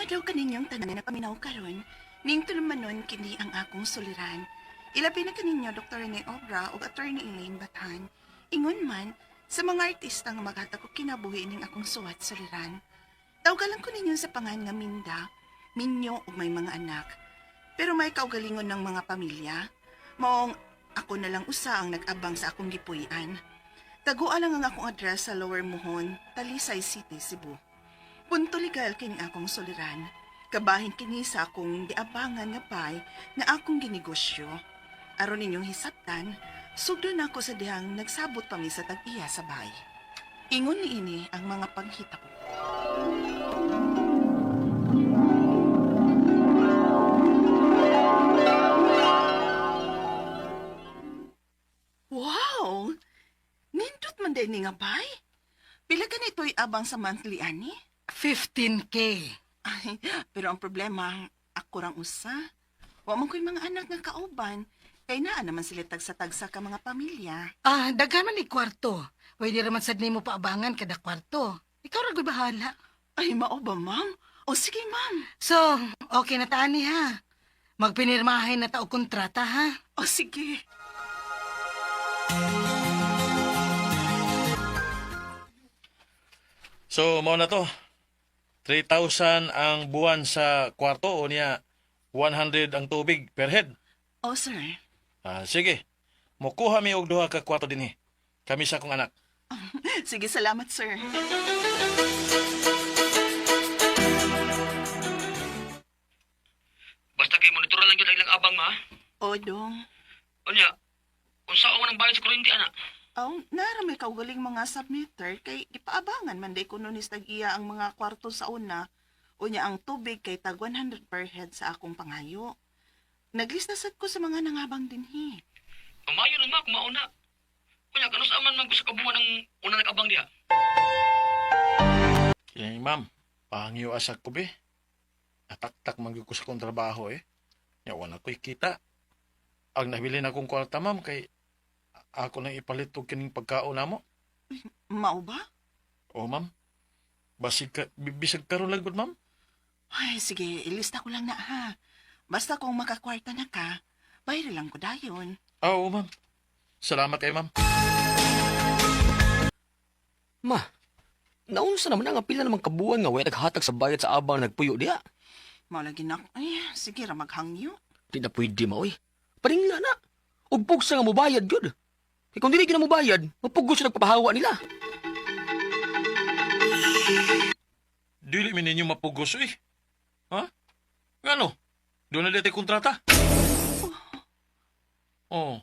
adlaw kaninyong tanan na paminaw karon, ning tulumanon kini ang akong suliran. Ilabi na kaninyo Dr. Rene Obra ug Attorney Elaine Batan. Ingon man sa mga artista nga maghatag og kinabuhi ning akong suwat suliran. Tawgalan ko ninyo sa pangan nga Minda, Minyo ug may mga anak. Pero may kaugalingon ng mga pamilya. Maong ako na lang usa ang nag-abang sa akong gipuy-an. Tagua lang ang akong address sa Lower Mohon, Talisay City, Cebu. Punto legal kini akong suliran. Kabahin kini sa akong diabangan nga pay nga akong ginegosyo. Aron ninyong hisabtan, sugdo na ako sa dihang nagsabot pa mi sa tag-iya sa bahay. Ingon niini ang mga panghita ko. Wow! Nindot man din ni nga bay? Pila ka nito'y abang sa monthly ani? 15K. Ay, pero ang problema, ako rang usa. Wa man ko'y mga anak nga kauban. Kay naa naman sila tagsa-tagsa ka mga pamilya. Daghan man ni kwarto. Pwede raman sad nimo paabangan kada kwarto. Ikaw ra gyud bahala. Ay, mao ba, ma'am? O sige, ma'am. So, okay na tani ha. Magpinirmahay na ta og kontrata ha. O sige. So, mao na to. 3,000 ang buwan sa kwarto o niya 100 ang tubig per head. O, sir. Sige. Mukuha mi og duha ka kwarto dinhi. Kami sa akong anak. Sige, salamat, sir. Basta kay monitoran lang yun ang ilang abang ma. O, dong. Unya, unsa man ang bayad sa kuryente ana? Aw, naramay kaugaling mga submitter kay ipaabangan man day kuno ni tag-iya ang mga kwarto sa una. Unya ang tubig kay tag 100 per head sa akong pangayo. Naglista sad ko sa mga nangabang dinhi. Umayo na ma kung mauna. Unya, kanus aman man ko sa kabuhan ang una nag-abang diha. Yan, ma'am. Pangyo asak ko be. Nataktak man gyud ko sa kong trabaho eh. Nya wala ko'y kita. Ang nabili na kong kwarta, ma'am, kay ako nang ipalit og kining pagkaon namo. Mao ba? O, ma'am. Bisag karon lang gud, ma'am. Ay, sige, ilista ko lang na ha. Basta kung makakwarta na ka, bayra lang ko dayon. Oo, ma'am. Salamat kay ma'am. Ma, naunsa naman ang pila namang kabuhan nga way naghatag sa bayad sa abang nagpuyo diha. Mao lagi na, ay, sige ra maghangyo. Di na pwede ma oy. Paringla na. Ug pugsa nga mobayad gyud. Kay kung dili gyud na mobayad, mapugos sa nagpapahawa nila. Dili mi ninyo mapugos eh. Ha? Ngano? Doon na dito kontrata? Oh.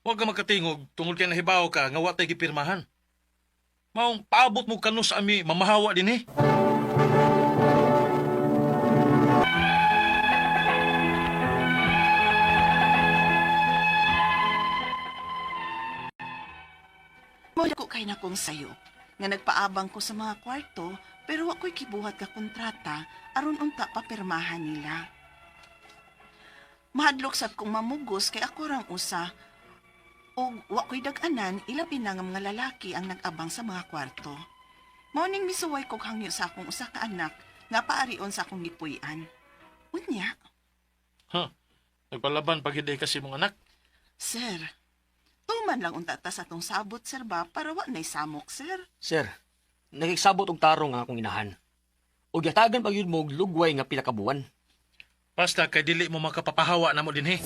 Huwag ka magkatingog tungod kay nahibaw ka nga wa tay gipirmahan. Maong paabot mo kanu sa ami mamahawa din eh. Mao ko kay na kong sayo nga nagpaabang ko sa mga kwarto pero wa ko'y kibuhat ka kontrata aron unta papirmahan nila. Mahadlok sad kong mamugos kay ako rang usa o wa ko'y dag-anan ilabi na nga mga lalaki ang nag-abang sa mga kwarto. Mao ning misuway kog hangyo sa akong usa ka anak nga paarion sa akong gipuy-an. Unya, Ha? Nagpalaban pag hindi kasi mong anak. sir, tuman lang unta ta sa atong sabot sir ba para wa nay samok sir. Sir, nakiksabot og tarong ang akong inahan. Ug yatagan pa gyud mo og lugway nga pila ka buwan. Basta kay dili mo makapapahawa na mo din eh.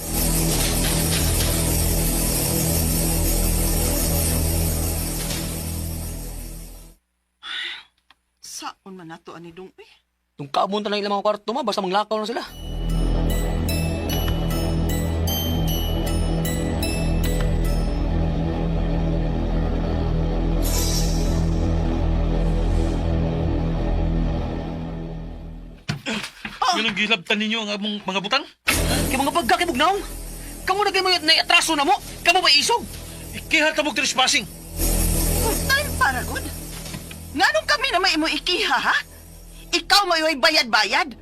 Saon man nato ani dong eh. Tung kaabon ta lang ilang mga kwarto ma basta manglakaw na sila. Ganun gilabtan ninyo ang among mga butang? Kay mga pagka kay bugnaw. Kamu na kay mo atraso na mo. Kamu ba isog? Ikihat mo trespassing. Time para good. Nganong kami na may imo ikiha ha? Ikaw mo iway bayad-bayad?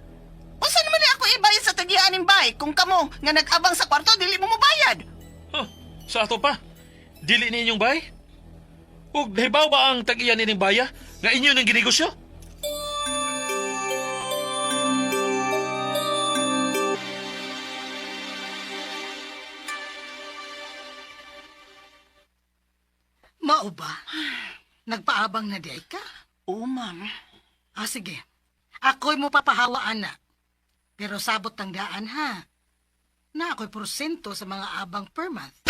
Unsa naman ako ibayad sa tagian ning bay kung kamo nga nag-abang sa kwarto dili mo mobayad? Huh, sa ato pa. Dili ninyong bay? Ug nahibaw ba ang tag-iyan nining baya nga inyo nang ginegosyo? Mao ba? Nagpaabang na di ay ka? Oo, ma'am. Sige. Ako'y mo papahawaan na. Pero sabot ang daan ha. Na ako'y porsyento sa mga abang per month.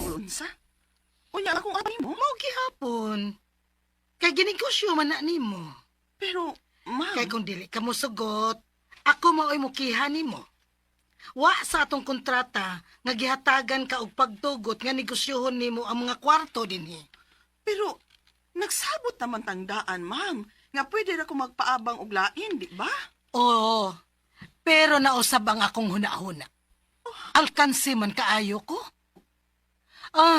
Unsa? Unya akong ani mo? Mao gihapon. Kay ginegosyo man na nimo. Pero, ma'am, Kay kung dili ka mo sugot, ako mao'y mukihan nimo. Wa sa atong kontrata nga gihatagan ka og pagtugot nga negosyohon nimo ang mga kwarto dinhi. pero nagsabot naman tangdaan, ma'am, nga pwede na ko magpaabang og lain, di ba? Oo. Pero nausab ang akong huna-huna. Alkansi man kaayo ko.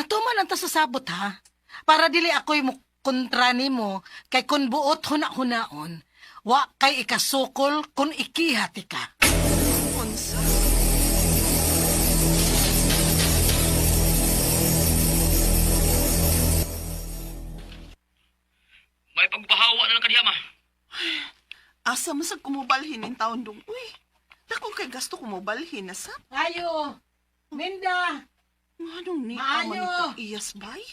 Tuman ang tasasabot ha. Para dili ako'y kontra nimo kay kun buot huna-hunaon, wa kay ikasukol kun ikihati ka. Unsa? May pagbahawa na ng kadiyama. Asa masag kumubalhin in taon dong, uy. Dako kay gasto kumubalhin na sa. Ayo! Minda! Anong ni Maayo! aman itong iyas bay?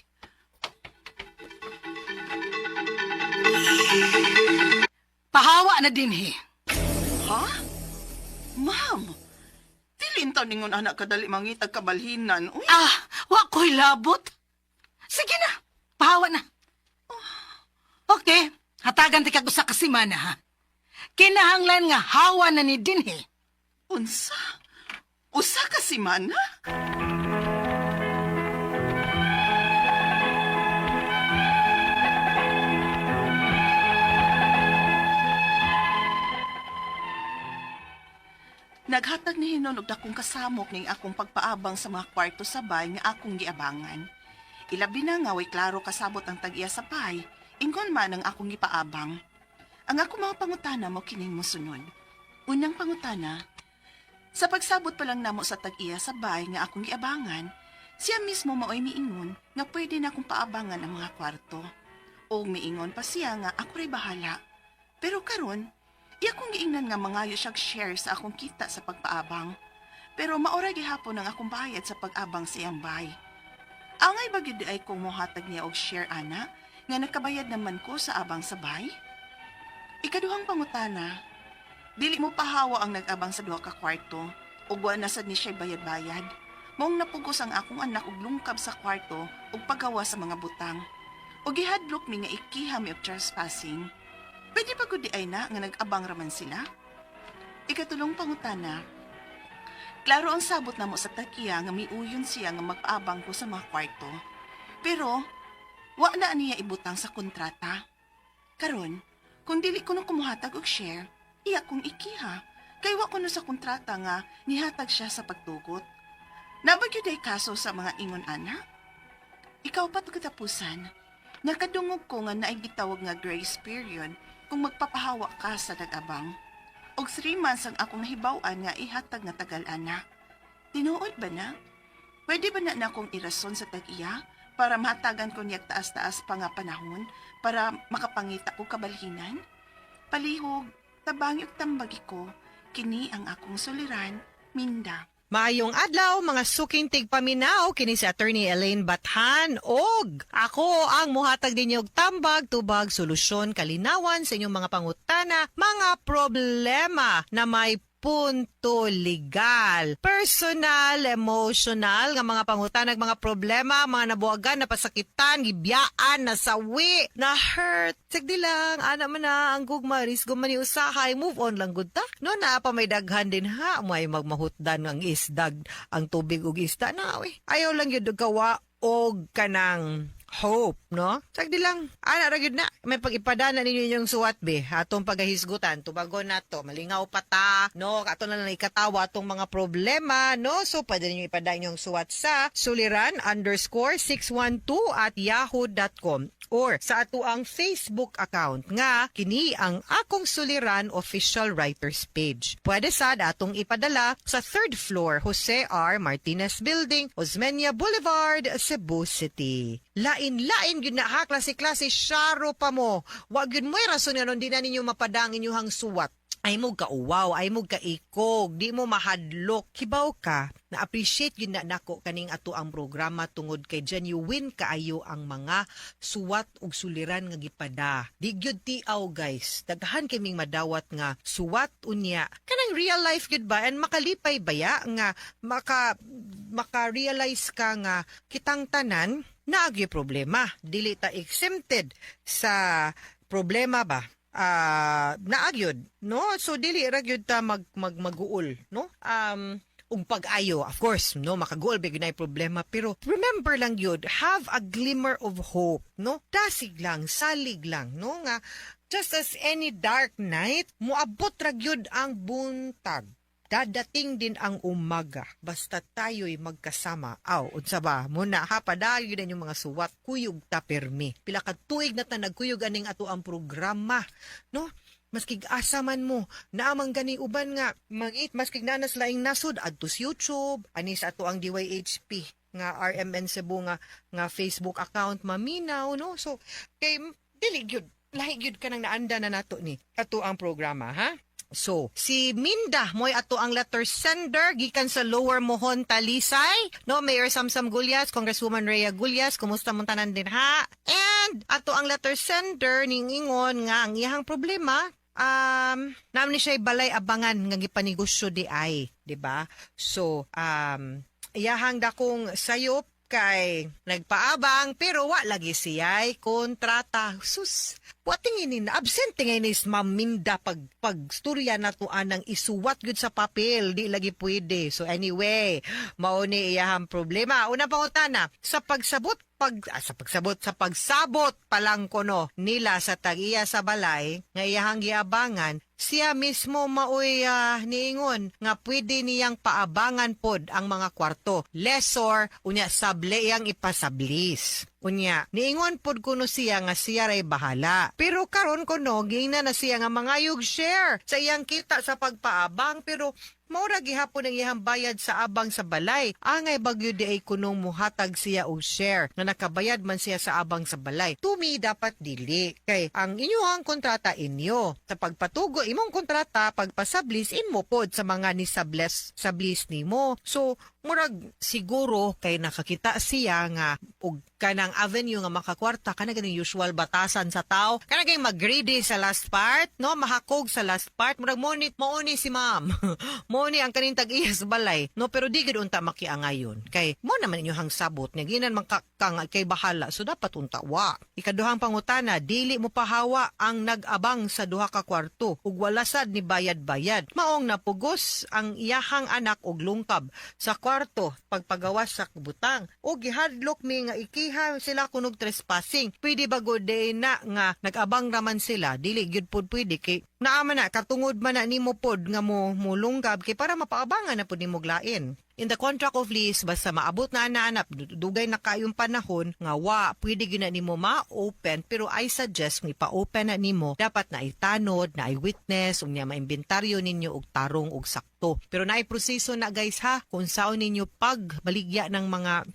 Pahawa na dinhi. Ha? Ma'am, dilin taon ningon anak kadali mangitag kabalhinan, uy. Wa ko'y labot. Sige na, pahawa na. Okay, hatagan ti kag usa ka semana ha. Kinahanglan nga hawa na ni dinhi. Unsa? Usa ka simana? Naghatag ni Hinon og dakong kasamok ning akong pagpaabang sa mga kwarto sa bay nga akong giabangan. Ilabi na nga way klaro kasabot ang tag-iya sa bay, ingon man ang akong gipaabang. Ang akong mga pangutana mo kining mosunod. Unang pangutana, sa pagsabot pa lang namo sa tag-iya sa bay nga akong giabangan, siya mismo maoy miingon nga pwede na akong paabangan ang mga kwarto. O miingon pa siya nga ako ray bahala. Pero karon, iya kong giingnan nga mangayo siyag share sa akong kita sa pagpaabang. Pero maora gihapon ang akong bayad sa pag-abang sa iyang bay. Angay ba gyud ay kung mohatag niya og share ana nga nakabayad naman ko sa abang sa bay? Ikaduhang pangutana, dili mo pahawa ang nag-abang sa duha ka kwarto ug wa na sad ni siya bayad-bayad. Mong napugos ang akong anak og lungkab sa kwarto ug paggawa sa mga butang. O gihadlok mi nga ikiham og trespassing. Pwede pa gud di ay na nga nag-abang raman sila? Ikatulong pangutana, klaro ang sabot namo sa takiya nga miuyon siya nga mag-abang ko sa mga kwarto. Pero, wa na niya ibutang sa kontrata. Karon, kung dili ko na kumuhatag og share, iya kong ikiha. Kay wa ko na sa kontrata nga nihatag siya sa pagtugot. Nabagyo day kaso sa mga ingon ana? Ikaw pa katapusan. Nakadungog ko nga naay gitawag nga grace period kung magpapahawa ka sa nag-abang. Og 3 months ang akong nahibaw-an nga ihatag nga tagal-ana. Tinuod ba na? Pwede ba na akong irason sa tag-iya para mahatagan ko niyag taas-taas pa nga panahon para makapangita ko kabalhinan? Palihog, tabangi og tambagi ko, kini ang akong suliran, Minda. Maayong adlaw mga suking tigpaminaw kini si Attorney Elaine Bathan og ako ang muhatag ninyo og tambag tubag solusyon kalinawan sa inyong mga pangutana, mga problema na may punto legal, personal, emotional nga mga pangutanag, mga problema, mga nabuagan, napasakitan, gibiyaan, nasawi, na hurt. Sagdi lang, ana man na ang gugmaris, gumani usahay, move on lang gud ta. No na pa may daghan din ha, may magmahutdan ang isdag, ang tubig ug isda na ayaw lang yun gawa og kanang hope, no? Sagdi lang, ana ra gyud na, may pag-ipadana ninyo inyong suwat be, atong pagahisgutan, tubagon nato, malingaw pa ta, no? Ato na lang ikatawa atong mga problema, no? So, pwede ninyo ipadana inyong suwat sa suliran_612@yahoo.com or sa ato ang Facebook account nga kini ang Akong Suliran official writers page. Pwede sad atong ipadala sa 3rd floor Jose R. Martinez Building, Osmeña Boulevard, Cebu City. Lain-lain gyud na ha, klase-klase syaro pa mo. Wa gyud mo'y rason nga nun di na ninyo mapadang inyong suwat. Ay mo ka uwaw, ay mo ka ikog, di mo mahadlok. Kibaw ka, na-appreciate yun na nako kaning ato ang programa tungod kay genuine kaayo ang mga suwat ug suliran nga gipada. Di gyud tiaw guys, daghan kaming madawat nga suwat unya. Kanang real life gyud ba and makalipay baya nga maka-realize ka nga kitang tanan naagyo problema. Dili ta exempted sa problema ba? Naagyod, no? So dili ra gyud ta maguol, no? Ug pag-ayo, of course, no, makaguol big na problema, pero remember lang yun, have a glimmer of hope, no? Dasig lang, salig lang, no? Nga just as any dark night, muabot ra gyud ang buntag. Dadating din ang umaga, basta tayo'y magkasama. Aw, unsa ba? Muna, padayo din yung mga suwat, kuyog ta permi. Pila ka tuig na ta nagkuyog aning ato ang programa, no? Maskig asa man mo, naamang gani uban nga, maskig nanas laing nasod, adto sa YouTube, anis ato ang DYHP, nga RMN Cebu nga Facebook account, maminaw, no? So, kay, dili gyud, lahi gyud ka nang naanda na nato ni, ato ang programa, ha? So, si Minda, mo'y ato ang letter sender, gikan sa Lower Mohon, Talisay. No, Mayor Samsam Gulyas, Congresswoman Rhea Gulyas, kumusta mong tanan din ha? And, ato ang letter sender, ning ingon nga, ang iyang problema, naman ni siya'y balay abangan nga gipanegosyo di ay, di ba? So, iyahang dakong sayop kay nagpaabang pero wa lagi siya'y kontrata. Sus, wating inin, absent ngayon is Ma'am Minda pagstorya na to anang isuwat gud sa papel, di lagi pwede. So anyway, mao ni iyahang problema. Una pangutana, sa pagsabot pa lang kono nila sa tag-iya sa balay nga iyahang giabangan, siya mismo maoy niingon nga pwede niyang paabangan pod ang mga kwarto. Lesor, unya sable iyang ipasablis. Unya, niingon pod kuno siya nga siya ray bahala. Pero karon kuno, gina na siya nga mangayog share sa iyang kita sa pagpaabang, pero maura gihapon ang iyang bayad sa abang sa balay. Angay bagyo di ay kunong muhatag siya og share na nakabayad man siya sa abang sa balay. Tumi dapat dili. Kay ang inyong kontrata inyo. Sa pagpatugo imong kontrata, pagpasablis inmo pod sa mga ni sablis nimo. So, murag siguro kay nakakita siya nga og kanang avenue nga makakwarta kana ganing usual batasan sa tao kana gay mag-greedy sa last part, no, mahakog sa last part, murag mauni si ma'am. Mauni ang kaning tag-iya sa balay, no, pero di gid unta makiangayon kay mo naman inyong sabot nga ginan man kay bahala, so dapat unta wa. Ikaduhang pangutana, dili mo pahawa ang nag-abang sa duha ka kwarto ug wala sad ni bayad-bayad. Maong napugos ang iyahang anak og lungkab sa kwarto pagpagawas sa butang o gihadlok mi nga ikiha sila kunog trespassing. Pwede ba gud na nga nag-abang raman sila, dili gyud pod pwede kay naaman na katungod man na nimo pod nga mo mulunggab kay para mapaabangan na pod nimo glain. In the contract of lease, basta maabot na ananap, dugay na kayong panahon, nga pwede gina nimo ma-open, pero I suggest nga ipa-open na nimo, dapat na itanod, na i-witness, unya ma-inventaryo ninyo og tarong og sakto. Pero na proseso na guys ha, kung saan ninyo pagbaligya ng mga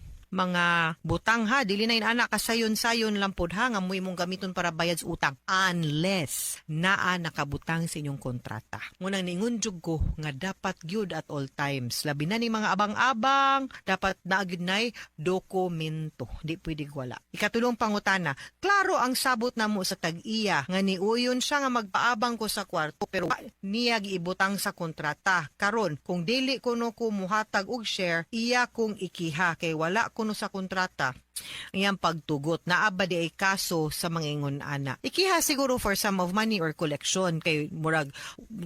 butang ha, dili na inana kasayon-sayon lang pod ha nga mo imong gamiton para bayad sa utang unless naa nakabutang sa inyong kontrata. Ngunang ningon jud ko nga dapat gyud at all times labi na ni mga abang-abang dapat naa gyud nay dokumento, di pwede wala. Ikatulong pangutana, klaro ang sabot namo sa tag-iya nga niuyon siya nga magpaabang ko sa kwarto pero niya giibutang sa kontrata. Karon kung dili kuno ko muhatag og share, iya kung ikiha kay wala kuno sa kontrata. Iyang pagtugot na abadi ay kaso sa mga ingon ana. Ikiha siguro for sum of money or collection kay murag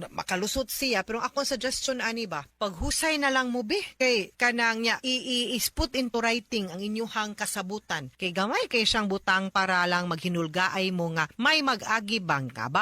makalusot siya, pero akong suggestion ani ba, paghusay na lang mo be kay kanang niya i-put into writing ang inyuhang kasabutan. Kay gamay kay siyang butang para lang maghinulgaay mo nga may mag-agi bangka,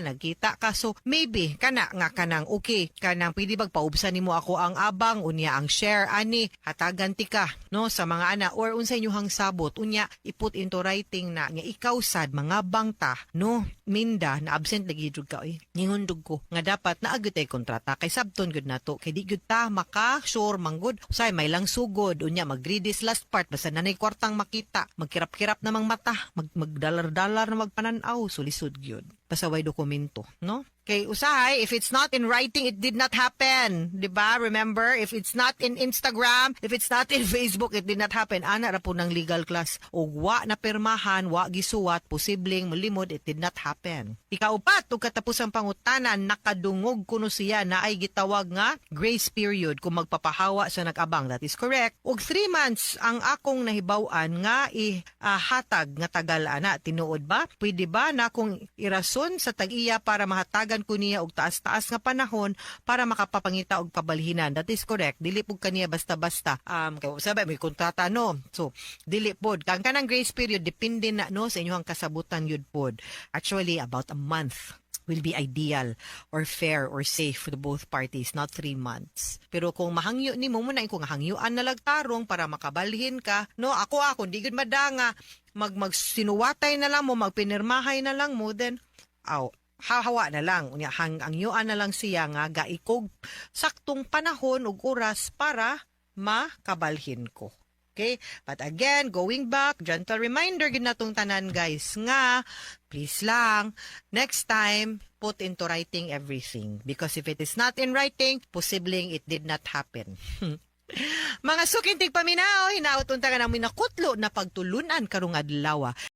nagkita ka, so maybe kanang okay kanang pwede paubsan nimo ako ang abang unya ang share ani hatagan ti ka no sa mga ana or unsa inyuhang sabot unya iput into writing na nga ikaw sad mga bangta no Minda na absent lagi jud ka ngingundog ko nga dapat naagud tay kontrata kay sabton gud nato kay di gud ta maka sure manggod usay may lang sugod unya mag-read last part basta nanay kwartang makita magkirap-kirap namang mata magdalar-dalar na magpanan-aw sulisod gyud pasaway dokumento no Kay usahay, if it's not in writing, it did not happen. 'Di ba? Remember, if it's not in Instagram, if it's not in Facebook, it did not happen. Ana ra po ng legal class. O wa na permahan, wa gisuwat, posibleng malimod, it did not happen. Ikaupat, ug katapusang pangutanan, nakadungog kuno siya na ay gitawag nga grace period kung magpapahawa sa nag-abang. That is correct. Og 3 months ang akong nahibaw-an nga hatag nga tagal ana. Tinuod ba? Pwede ba na akong irason sa tag-iya para mahatagan ko niya og taas-taas nga panahon para makapapangita og pabalhinan. That is correct. Dili pud kaniya basta-basta. Kay sabi may kontrata no. So dili pod kang kanang grace period depende na no sa inyong kasabutan yud pod. Actually about a month will be ideal or fair or safe for the both parties, not 3 months. Pero kung mahangyo ni mo muna, kung hangyuan na lagtarong para makabalhin ka, no, ako, di gud madanga, magsinuwatay na lang mo, magpinirmahay na lang mo, then, hahawa na lang. Hangyuan na lang siya nga, gaikog saktong panahon ug oras para makabalhin ko. Okay? But again, going back, gentle reminder gid natong tanan guys nga please lang next time put into writing everything because if it is not in writing, posibleng it did not happen. Mga sukintig paminaw, hinaot unta ka namin nakutlo na pagtulunan karong adlaw.